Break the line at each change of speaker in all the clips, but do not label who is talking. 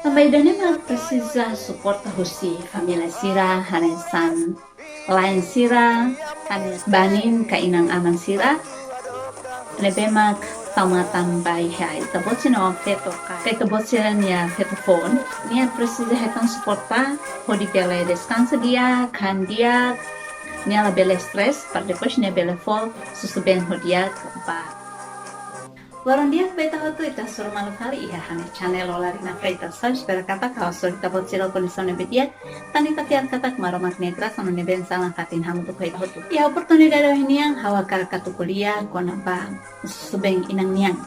Também Daniela precisa suporta husi família sira hanesan lain sira hanes banin kainang aman sira lebemak tamatan bai hai tabotsi no feto botsi nia feto phone nia precisa hetan suporta hodi pela descansa dia kan dia nia la bele stress par depois nia bele fol susuben hodia ba Loron dia beta hotu ita sur malu kali iya hane channel olari na freita sa espera kata kau sur ita bot sila kondisyon na bedia tani katian kata kumaro negra sono ne ben salang katin hamu tu kai hotu ya oportunidad ini yang hawa kar katu kuliah kona ba subeng inang niang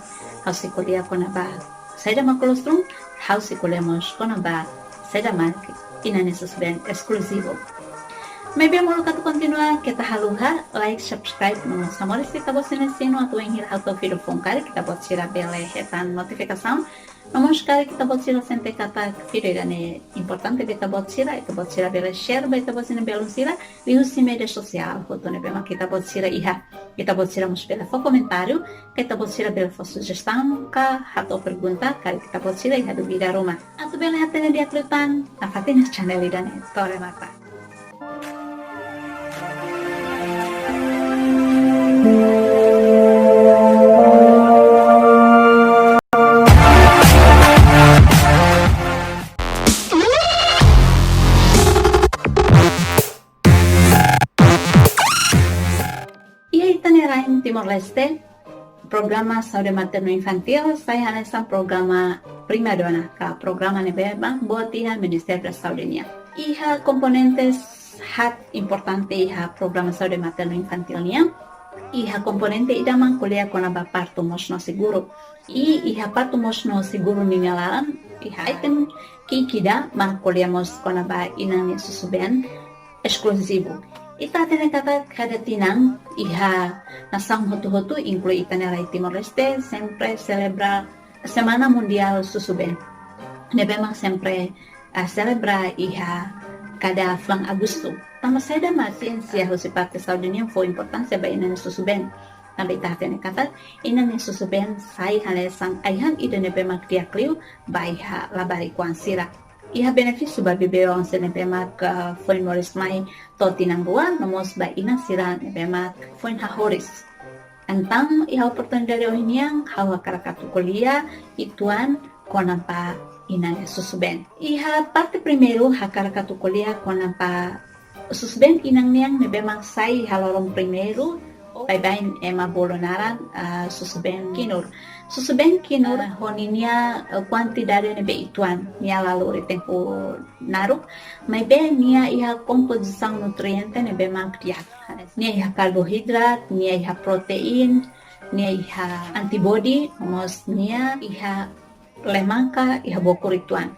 hau si kuliah kona ba saya dah makolostrum hau si kuliah mos kona ba saya dah mak inane susben eksklusivo. Maybe mo ka to continua kita haluha like subscribe no samores kita bosin sino ato en hira auto filo fonkar kita bot sira bele hetan notificação namaskar kita bot sira sente kata video ne importante kita bot sira itu bot sira bele share beta bosin belo sira di usi media sosial foto ne bema kita bot sira iha kita bot sira mus bele fo comentário kita bot sira bele fo sugestão ka atau pergunta kali kita bot sira iha dubida Roma atau bele hatene dia kletan afatin channel idane tore mata. Timor-Leste, programa saúde materno-infantil, saya hanesan programa prima dona, ka programa nebeba, botia Ministério da Saúde nia. Iha componentes hat importante iha programa saúde materno-infantil nia. Iha componente idaman kuliah kona ba parto mosno seguro. Iha parto mosno seguro ninalaran, iha item kikida ma kuliah mos kona ba inang susuben eksklusivo. Ita tene kata kada tinang iha nasang hotu-hotu inclui ita nela Timor-Leste sempre celebra Semana Mundial Susuben. Nebema sempre celebra iha kada flang Agosto. Tama seda ma siensia husi parte Saudinia fo importancia ba ina susuben. Nabi ita tene kata ina ne susuben sai hale sang aihan ida nebema dia kliu ba iha labari kuan sira. Iha benefício ba bibeo se nebemak foi moris mai totinang buwan nomos ba ina sira nebemak foi hahoris. Antang iha oportunidade ohiniang hawa karakatu kuliah ituan konampa ina susuben. Iha parte primeiro hakarakatu kuliah konampa susuben inang niang nebemak sai halorong primeiro bye-bye ema bolonaran susuben kinur. Susuben kinur honinia quantidade nebe ituan nia lalu tempo naruk may be nia iha composição nutriente nebe magdiak nia iha karbohidrat nia iha protein nia iha antibody mos nia iha lemangka iha bokur ituan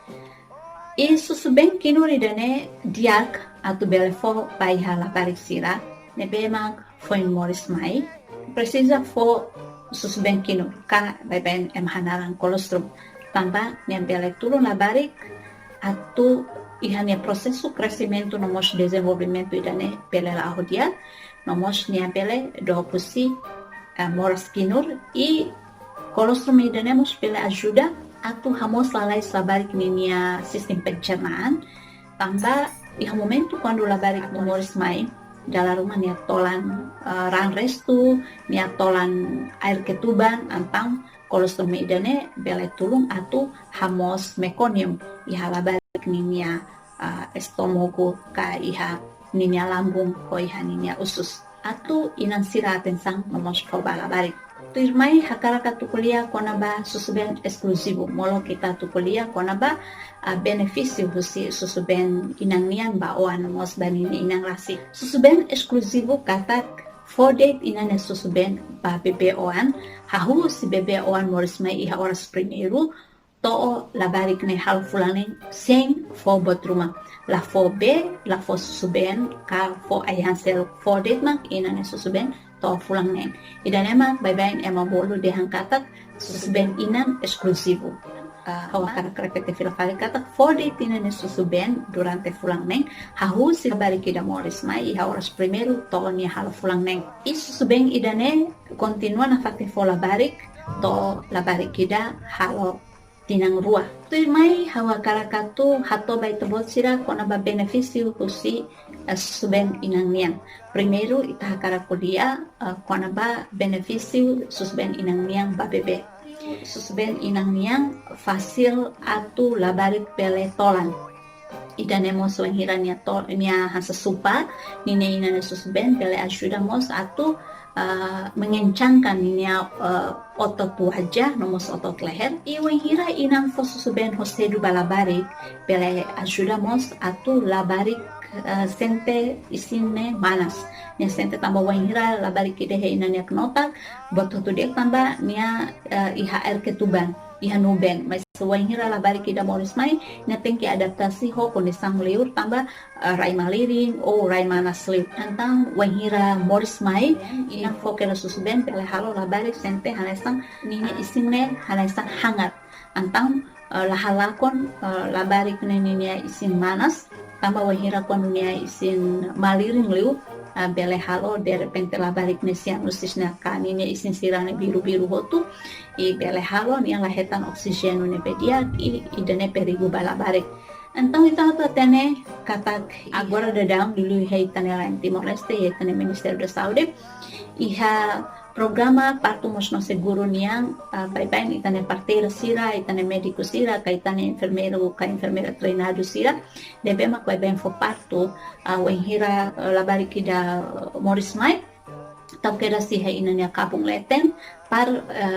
i susuben kinur idane diak atu belefo pai hala parik sira nebe mag foi moris mai precisa fo susuben kinur ka beben hanaran kolostrum tamba niam bele turun labarik atu ihania processo crescimento nomos desenvolvimento idane pele la ahodia nomos nia bele do pusi moras kinur i kolostrum idane mos pele ajuda atu hamos lalai labarik nia sistem pencernaan tamba iha momento quando labarik moris mai dalam rumah nia tolan ran restu nia tolan air ketuban antang kolostrum idane bele tulung atu hamos mekonium iha labalik nia estomago ka iha nia lambung ko iha nia usus atu inan sira tensang nomos ko balabalik Irmai hakaraka tu kuliah konaba susuben eksklusivo molo kita tu kuliah konaba benefício husi susuben inang nian ba oan mos banini inang rasi susuben eksklusivo katak for date inane susuben ba bebe oan hahu si bebe oan moris mai iha oras primeiro to labarik ne hal fulanin sem fo botruma la fo be la fo susuben ka fo ayansel for date mak inane susuben to fulang nen idanema bye-bye ema bolu dehang katak susuben inan eksklusivo hawa karakter filafali katak for date inan susuben durante fulang nen hahu si bari kida moris mai iha oras primeiro to ni hal fulang nen i susuben idane continua na fakte fo labarik to labarik kida halo tinang rua. Tu mai hawa karakatu hato bai tebot sira kona ba benefício husi susuben inang niang. Primeiro ita karakodia kona ba benefício susuben inang niang ba bebe. Susuben inang niang fasil atu labarik pele tolan. Idanemos o hira nia hasa supa nine ina susuben pele ajudamos atu mengencangkan niya otot wajah nomos otot leher iwan hira inang susuben hosedu balabarik pele ajudamos atu labarik sente isine manas nia sente tambah wan hira labarik idehe ina nia knotak boto tu dia tambah nia IHR ketuban iha nuben mas wan hira labarik ida moris mai nia tengki adaptasi ho kondisang liur tambah rai maliring o rai manas liur antang wan hira moris mai ina fokera susuben pele halo labarik sente hanesang nini isine hanesang hangat antang lahalakon labarik nini isin manas tambah wan hira kon nia isin maliring liur bele halo de repente labarik nesian usisna kanine isin sirane biru-biru hotu i bele halo nia lahetan oksijenu ne pedia i idane perigu balabarik. Então itu tene katak agora dadang dulu heitane lain Timor Leste heitane Ministério da Saúde iha programa parto mosno seguro niang pai itane parteira sira itane médico sira kaitane enfermeiro ka enfermeira treinado sira debe mak pai ben fo parto wen hira labariki da Moris Mai tau kera si he inania kapung leten par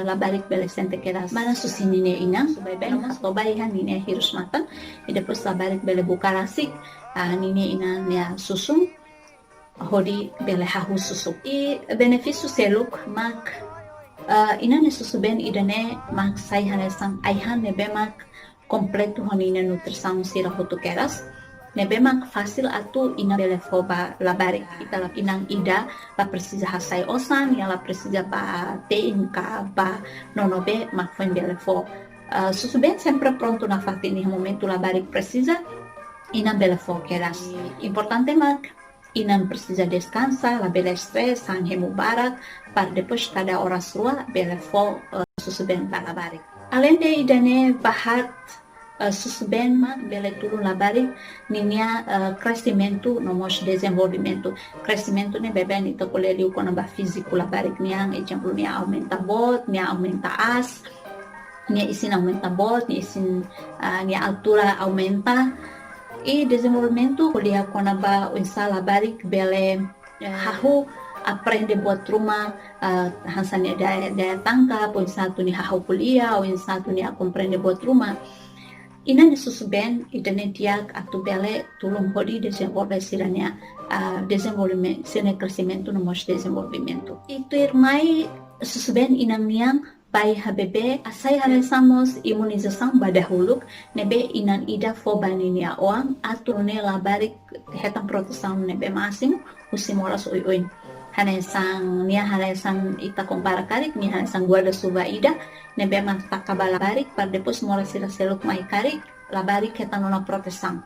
labarik belesente kera mana susinine ina subai ben hato bai han nine hirus matan e depois labarik bele bukarasik nine ina nia susum hodi bele hahu susu i benefício seluk mak ina ne susuben idane mak sai hanesan aihan nebe mak kompleto honina nutrição sira hotu keras nebe mak fasil atu ina bele foba labarik ita inang ida la precisa hasai osan ya la precisa ba tein ka ba nonobe mak fen bele fo susuben sempre pronto na fatini momento labarik precisa ina bele fo keras importante mak inan precisa descansa, la bela stress, sangue mubarak, para depois cada horas rua, bela fo susuben balabarik. Além de idane bahat susuben ma bela turun labarik, ninia crescimento, nomos desenvolvimento. Crescimento ne beben ito koleliu kona ba físico labarik niang, exemplo nia aumenta bot, nia aumenta as, nia isin aumenta bot, nia isin nia altura aumenta. E desenvolvimento kuliah kona ba unsa labarik bele hahu aprende buat rumah hansanya daya tangkap unsa tu ni hahu kuliah unsa tu ni comprende buat rumah ina ni susuben idane tiak atu bele tulung hodi desenvolver sirania desenvolvimento sene crescimento no mos desenvolvimento itu irmai susuben inang niang pai HBB asai haresamos imunização badahuluk nebe inan ida fobaninia oang atune labarik hetan proteção nebe masing usimolas uin hanesang nia hanesang ita compara karik nia hanesang guarda suba ida nebe man takabalabarik par depois mola sira seluk mai karik labarik hetan ona proteção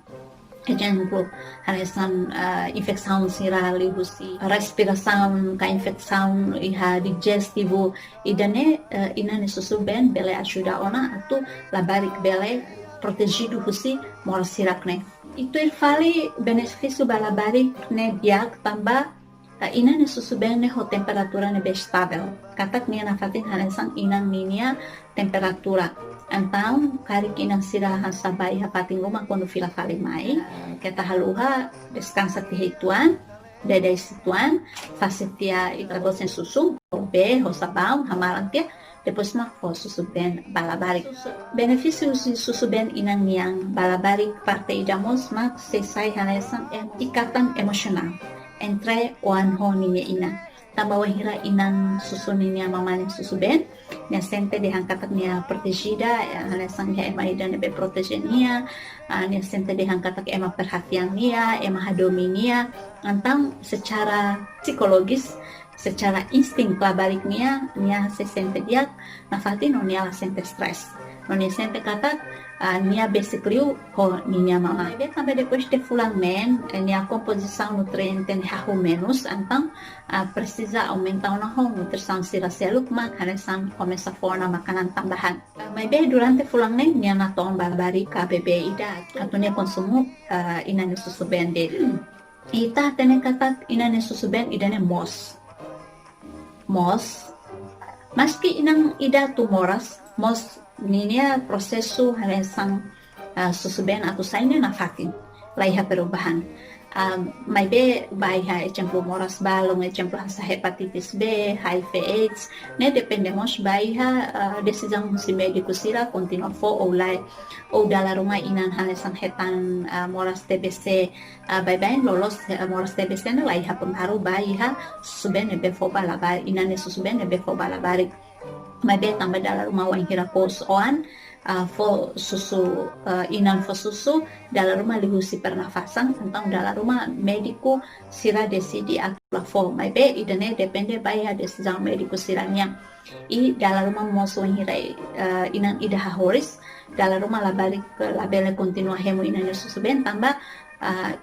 exemplo, hanesan infecção sirali husi respiração ka infecção iha digestivo idane inane susuben bele ajuda ona atu labarik bele protegido husi mol sirakne itu irfali benefício balabarik ne biak tamba inane susuben ne ho temperatura ne estável katak nia na fatin hanesan inan ninia temperatura então karik inang sira sabai hapating rumah quando fila fale mai kita haluha descansa ti hituan dadai situan facetia itragosen susu be ho sabão hamalang tia depois mak fo susu ben balabarik benefício susu ben inang niang balabarik parte idamos mak sesai hanesan ikatan emosional entre oan ho ninya ina tambah hira inan susu ninya mamaning susu ben nia sente dihangkatak nia protegida hanesan nia ema ida nebe protege nia nia sente dihangkatak ema perhatian nia ema hadomi nia antang secara psikologis secara insting labalik nia se sente diak nafati no nia la sente stres no nia sente katak nia basically ho minha mama. Bebê também depois de fulanmen, nia composição nutriente hahu menos, então precisa aumentar a nutrição sira selu, mak hanesan começa a forma makanan tambahan. Bebê durante fulanmen nia naton barbari ka bebê ida, atau nia konsumo inane susu ben dele. Ita tene katat inane susu ben idane mos. Maski inang ida tumoras, mos ninia prosesu hanesang susuben atau sainnya nafatin laiha perubahan. May be baiha exemplo moras balong, exemplo sa hepatitis B, HIV AIDS, ne dependemos baiha decisão si médico sira continua fo ou lai ou dala rumah inan hanesang hetan moras TBC bye lolos moras TBC ne laiha pengharu baiha susuben ne be fo balabari inan ne susuben ne be fo balabari. May be tambah dala rumah wan hira pos oan fo susu inan fo susu dalam rumah lihusi pernafasan tentang dalam rumah medico sira desidi atau fo may be idane depende baya decisão medico siranya i dalam rumah moso hira inan ida horis dalam rumah labele continua hemo inan susu ben tambah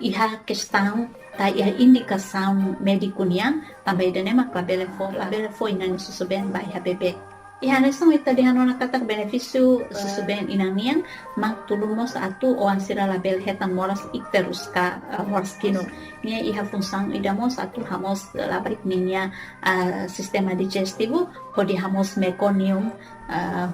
iha questão ta iha indicação medico nian tambah idane mak labele fo inan susu ben baya bebê. Ihanesang ita dihano nakatak benefício susu ben inanian mak tulumos atu oan sira label hetan moras icterus ka moras kinur nia iha função idamos atu hamos labrik ninya sistema digestivo hodi hamos meconium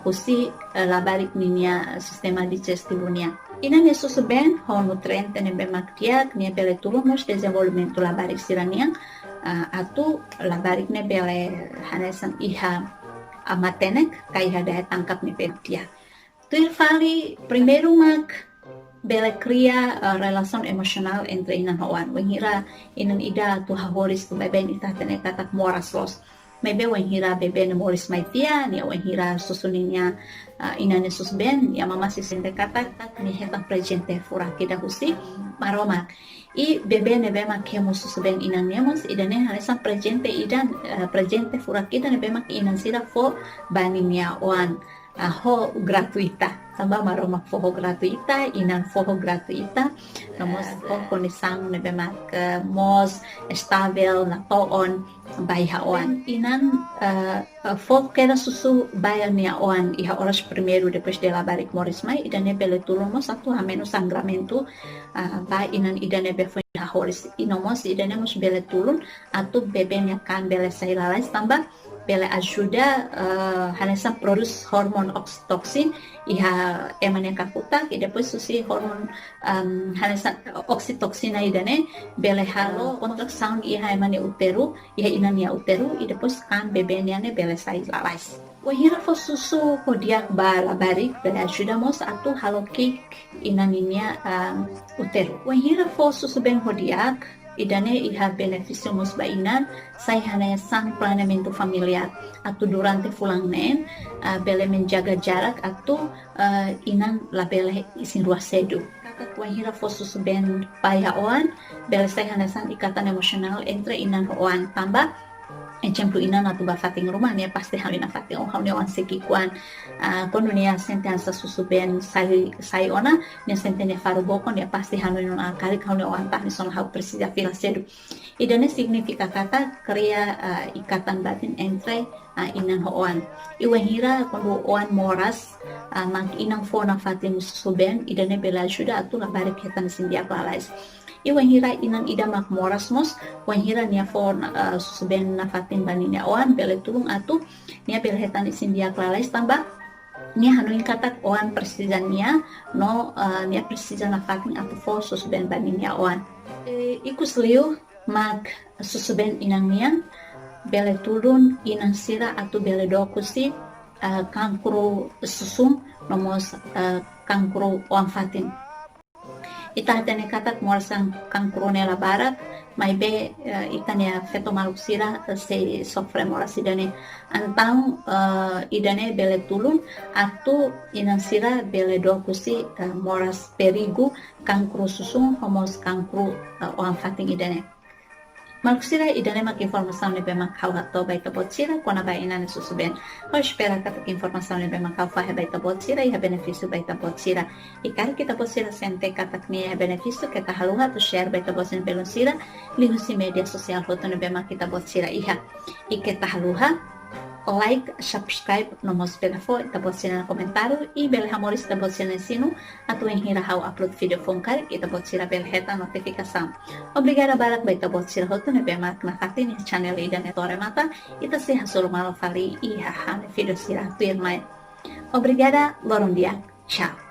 husi labarik ninya sistema digestivo nia inane susu ben ho nutriente ne bemaktiak nia bele tulumos desenvolvimento labarik siranian atu labarik ne bele hanesang iha amatenek kaya daya tangkap ni dia. Tuir fali primeiro mak bela cria relação emocional entre inan hoan. Wenghira inan ida tu hahoris tu bebe ni tatene katak moras los. Mebe wenghira bebe ne moris maitia ni wenghira susuninya inan sus ben ya mama si sende katak ni hetan presente furaki da husi maromak. I bebe ne bema kemo susuben inan nemos idane halesan presente idan presente furakita ne bema inan sira fo baninya oan ho gratuita tambah maromak foho gratuita inan foho gratuita nomos ho konisang ne bema ke mos estabel na toon baiha oan inan fo keda susu bayar nia oan iha horas primeiro depois de labarik moris mai idane bele tulomos atu hameno sangramento ba inan idane befo horis inomos idane mos bele tulun atu bebenya kan bele sailalais tambah bele ajuda hanesa produs hormon oxytocin iha emane kakutak e depois susi hormon hanesa oxytocina idane bele halo contração iha emane uteru iha inania uteru e depois kan bebenya ne bele sailalais. Wahira fo susu kodiak balabari bele ajudamos atu halo kik inaninya uteru. Wahira fo susu ben kodiak idane iha benefício mos bainan sai hanya sang planeamento familiar atu durante fulangen bele menjaga jarak atu inan labele isin ruas sedu. Wahira fo susu ben paya oan bele sai hanya sang ikatan emosional entre inan oan tambah exemplo inan atu bafating rumah nia pasti halina fating hau nia wan sekikuan kono nia sentensa susu ben sai ona nia sentenya faruboko nia pasti halina kali hau nia wan tahni son hau precisa fila sedu idane significa kata kria ikatan batin entre inan hoan iwahira kono oan moras mak inang fona fating susu ben idane bela ajuda atu labarik hetan sindia balais iwan hira inan ida mak moras mos wan hira nia for susuben na fatin baninya oan bele tulung atu nia bele hetan isin dia klalais tambah nia hanuin katak oan presidan nia no nia presidan na fatin atu for susuben baninya oan ikus liu mak susuben inang nia bele tulun inan sira atu bele dokusi kankro susum nomos kankro oan fatin itane katak morsang kankrone la barat mai be itane feto maluksira se sofre morasidane antang idane bele tulun atu inansira bele dokusi moras perigu kankru susung homos kankru oan fating idane Malkusira idane mak informação ne bema kau hato baita botsira kona baina ne susuben. Kau espera kata informação ne bema kau fahe baita botsira e benefício baita botsira. E cara kita botsira sente kata kni benefício kita haluha tu share baita botsira pelonsira lihu si media sosial foto ne bema kita botsira iha. E kita haluha like, subscribe no nosso telefone, tá postando no comentário e bel amores tá postando ensino a tu enhira how upload video phone kar e tá postando bel heta notificação. Obrigada barak bai tá postando hoto ne bemak na katini channel ida ne tore mata e tá se hasolo malo fali e ha ne video sira tu irmai. Obrigada, bom dia. Tchau.